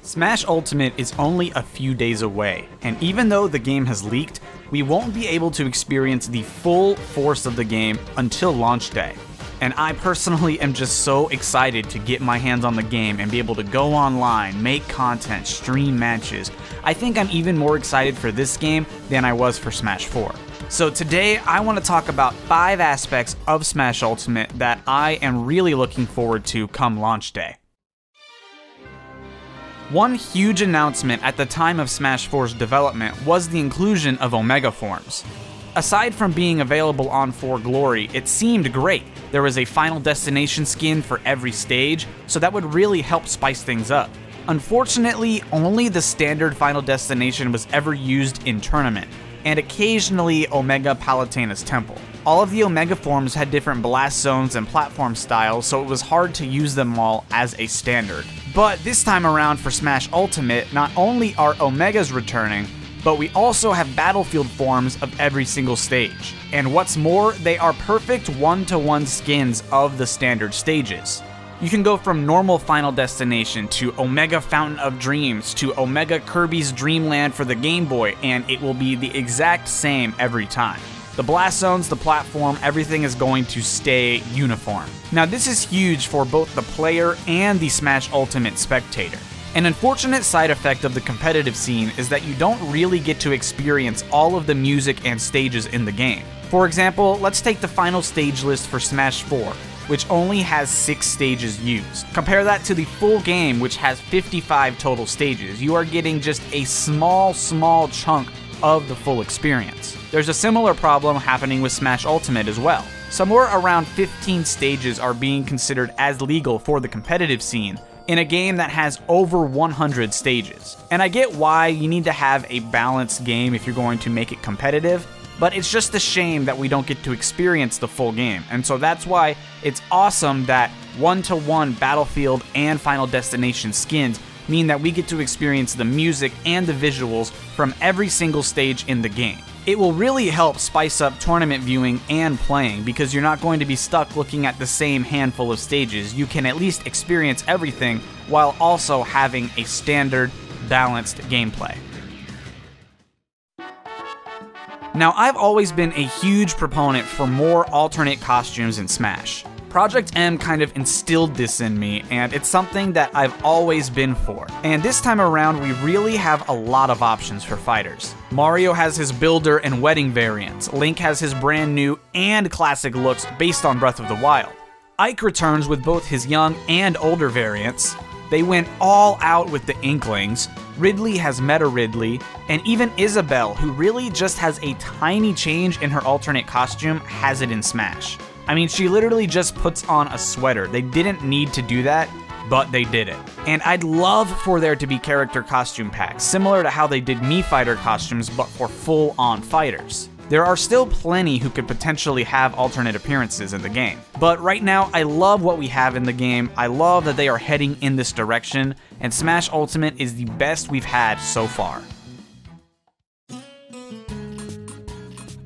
Smash Ultimate is only a few days away, and even though the game has leaked, we won't be able to experience the full force of the game until launch day. And I personally am just so excited to get my hands on the game and be able to go online, make content, stream matches. I think I'm even more excited for this game than I was for Smash 4. So today I want to talk about 5 aspects of Smash Ultimate that I am really looking forward to come launch day. One huge announcement at the time of Smash 4's development was the inclusion of Omega forms. Aside from being available on 4 Glory, it seemed great. There was a Final Destination skin for every stage, so that would really help spice things up. Unfortunately, only the standard Final Destination was ever used in tournament, and occasionally Omega Palutena's Temple. All of the Omega forms had different blast zones and platform styles, so it was hard to use them all as a standard. But this time around for Smash Ultimate, not only are Omegas returning, but we also have battlefield forms of every single stage. And what's more, they are perfect one-to-one skins of the standard stages. You can go from normal Final Destination to Omega Fountain of Dreams to Omega Kirby's Dream Land for the Game Boy, and it will be the exact same every time. The blast zones, the platform, everything is going to stay uniform. Now this is huge for both the player and the Smash Ultimate spectator. An unfortunate side effect of the competitive scene is that you don't really get to experience all of the music and stages in the game. For example, let's take the final stage list for Smash 4, which only has 6 stages used. Compare that to the full game, which has 55 total stages. You are getting just a small chunk of the full experience. There's a similar problem happening with Smash Ultimate as well. Somewhere around 15 stages are being considered as legal for the competitive scene in a game that has over 100 stages. And I get why you need to have a balanced game if you're going to make it competitive, but it's just a shame that we don't get to experience the full game. And so that's why it's awesome that one-to-one Battlefield and Final Destination skins mean that we get to experience the music and the visuals from every single stage in the game. It will really help spice up tournament viewing and playing because you're not going to be stuck looking at the same handful of stages. You can at least experience everything while also having a standard, balanced gameplay. Now, I've always been a huge proponent for more alternate costumes in Smash. Project M kind of instilled this in me, and it's something that I've always been for. And this time around, we really have a lot of options for fighters. Mario has his Builder and Wedding variants. Link has his brand new and classic looks based on Breath of the Wild. Ike returns with both his young and older variants. They went all out with the Inklings. Ridley has Meta Ridley, and even Isabelle, who really just has a tiny change in her alternate costume, has it in Smash. I mean, she literally just puts on a sweater. They didn't need to do that, but they did it. And I'd love for there to be character costume packs, similar to how they did Mii Fighter costumes, but for full-on fighters. There are still plenty who could potentially have alternate appearances in the game. But right now, I love what we have in the game. I love that they are heading in this direction, and Smash Ultimate is the best we've had so far.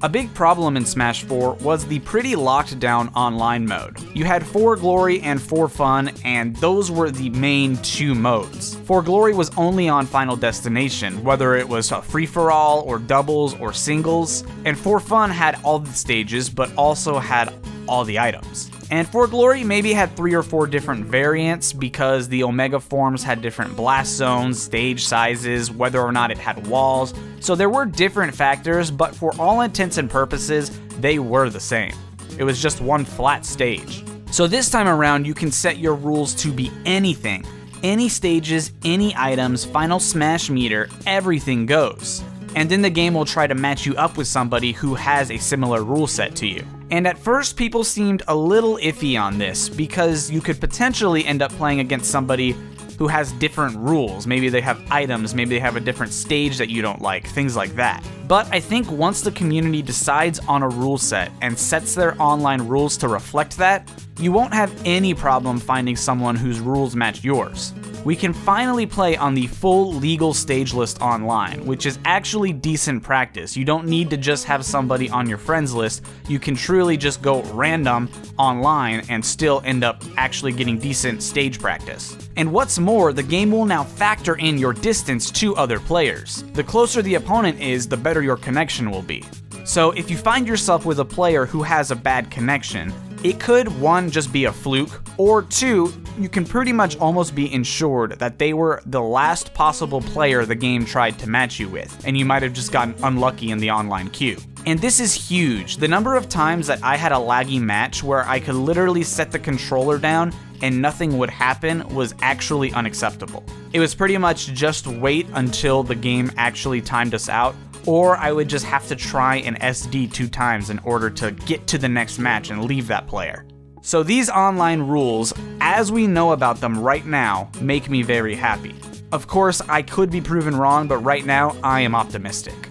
A big problem in Smash 4 was the pretty locked down online mode. You had 4 Glory and 4 Fun, and those were the main 2 modes. 4 Glory was only on Final Destination, whether it was a free-for-all, or doubles, or singles, and 4 Fun had all the stages, but also had all the items. And 4 Glory maybe had 3 or 4 different variants because the Omega forms had different blast zones, stage sizes, whether or not it had walls. So there were different factors, but for all intents and purposes, they were the same. It was just one flat stage. So this time around, you can set your rules to be anything. Any stages, any items, final smash meter, everything goes. And then the game will try to match you up with somebody who has a similar rule set to you. And at first, people seemed a little iffy on this because you could potentially end up playing against somebody who has different rules. Maybe they have items, maybe they have a different stage that you don't like, things like that. But I think once the community decides on a rule set and sets their online rules to reflect that, you won't have any problem finding someone whose rules match yours. we can finally play on the full legal stage list online, which is actually decent practice. You don't need to just have somebody on your friends list, you can truly just go random online and still end up actually getting decent stage practice. And what's more, the game will now factor in your distance to other players. The closer the opponent is, the better your connection will be. So if you find yourself with a player who has a bad connection, it could, 1, just be a fluke, or 2, you can pretty much almost be ensured that they were the last possible player the game tried to match you with, and you might have just gotten unlucky in the online queue. And this is huge. The number of times that I had a laggy match where I could literally set the controller down and nothing would happen was actually unacceptable. It was pretty much just wait until the game actually timed us out, or I would just have to try an SD 2 times in order to get to the next match and leave that player. So these online rules, as we know about them right now, make me very happy. Of course, I could be proven wrong, but right now, I am optimistic.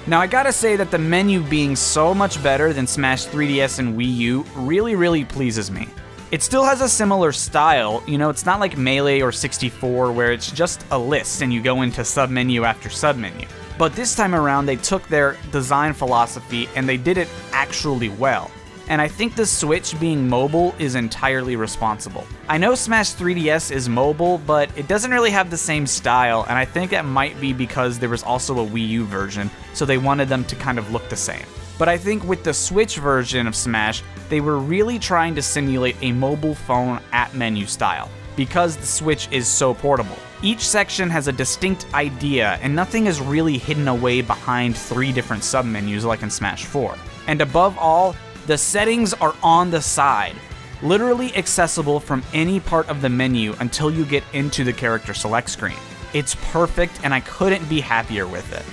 Now I gotta say that the menu being so much better than Smash 3DS and Wii U really pleases me. It still has a similar style, you know, it's not like Melee or 64 where it's just a list and you go into submenu after submenu. But this time around they took their design philosophy and they did it actually well. And I think the Switch being mobile is entirely responsible. I know Smash 3DS is mobile, but it doesn't really have the same style, and I think that might be because there was also a Wii U version, so they wanted them to kind of look the same. But I think with the Switch version of Smash, they were really trying to simulate a mobile phone app menu style, because the Switch is so portable. Each section has a distinct idea, and nothing is really hidden away behind 3 different submenus like in Smash 4. And above all, the settings are on the side, literally accessible from any part of the menu until you get into the character select screen. It's perfect, and I couldn't be happier with it.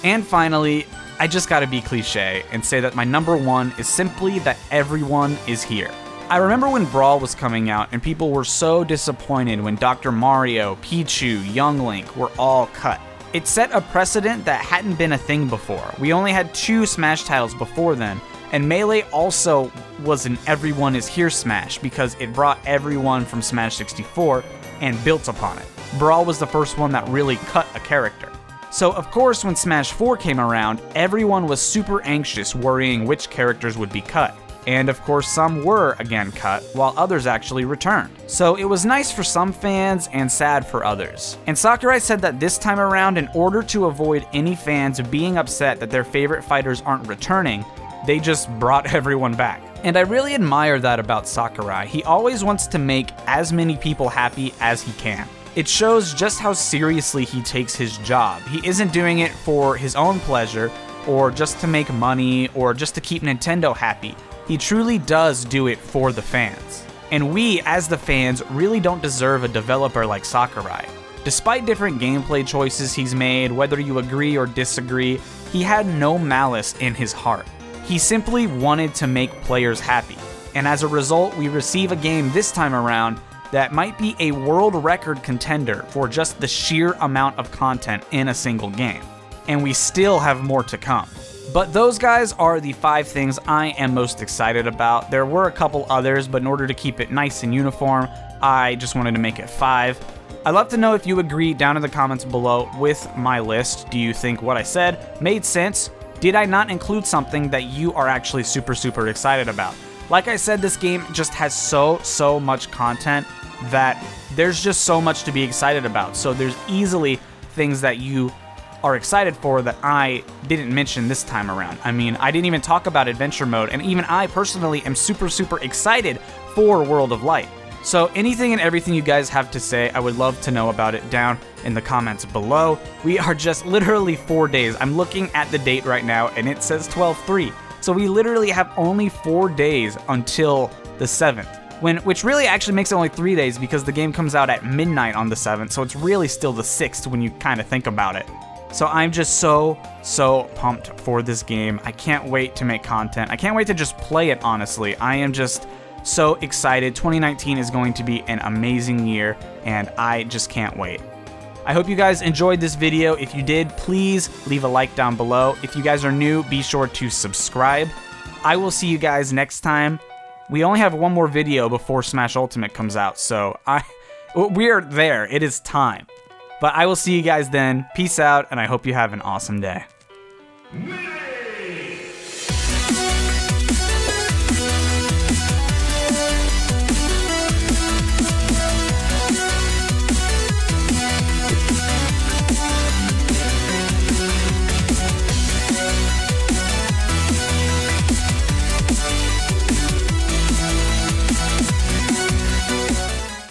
And finally, I just gotta be cliche and say that my number 1 is simply that everyone is here. I remember when Brawl was coming out and people were so disappointed when Dr. Mario, Pichu, Young Link were all cut. It set a precedent that hadn't been a thing before. We only had 2 Smash titles before then, and Melee also was an Everyone is Here Smash because it brought everyone from Smash 64 and built upon it. Brawl was the first one that really cut a character. So of course when Smash 4 came around, everyone was super anxious worrying which characters would be cut. And of course some were again cut, while others actually returned. So it was nice for some fans and sad for others. And Sakurai said that this time around, in order to avoid any fans being upset that their favorite fighters aren't returning, they just brought everyone back. And I really admire that about Sakurai. He always wants to make as many people happy as he can. It shows just how seriously he takes his job. He isn't doing it for his own pleasure, or just to make money, or just to keep Nintendo happy. He truly does do it for the fans. And we, as the fans, really don't deserve a developer like Sakurai. Despite different gameplay choices he's made, whether you agree or disagree, he had no malice in his heart. He simply wanted to make players happy. And as a result, we receive a game this time around that might be a world record contender for just the sheer amount of content in a single game. And we still have more to come. But those guys are the 5 things I am most excited about. There were a couple others, but in order to keep it nice and uniform, I just wanted to make it 5. I'd love to know if you agree down in the comments below with my list. Do you think what I said made sense? Did I not include something that you are actually super excited about? Like I said, this game just has so much content that there's just so much to be excited about. So there's easily things that you are excited for that I didn't mention this time around. I mean, I didn't even talk about adventure mode, and even I personally am super excited for World of Light. So anything and everything you guys have to say, I would love to know about it down in the comments below. We are just literally 4 days. I'm looking at the date right now and it says 12/3. So we literally have only 4 days until the 7th. Which really actually makes it only 3 days because the game comes out at midnight on the 7th, so it's really still the 6th when you kind of think about it. So I'm just so pumped for this game. I can't wait to make content. I can't wait to just play it, honestly. I am just so excited. 2019 is going to be an amazing year, and I just can't wait. I hope you guys enjoyed this video. If you did, please leave a like down below. If you guys are new, be sure to subscribe. I will see you guys next time. We only have one more video before Smash Ultimate comes out, so we are there. It is time. But I will see you guys then. Peace out, and I hope you have an awesome day.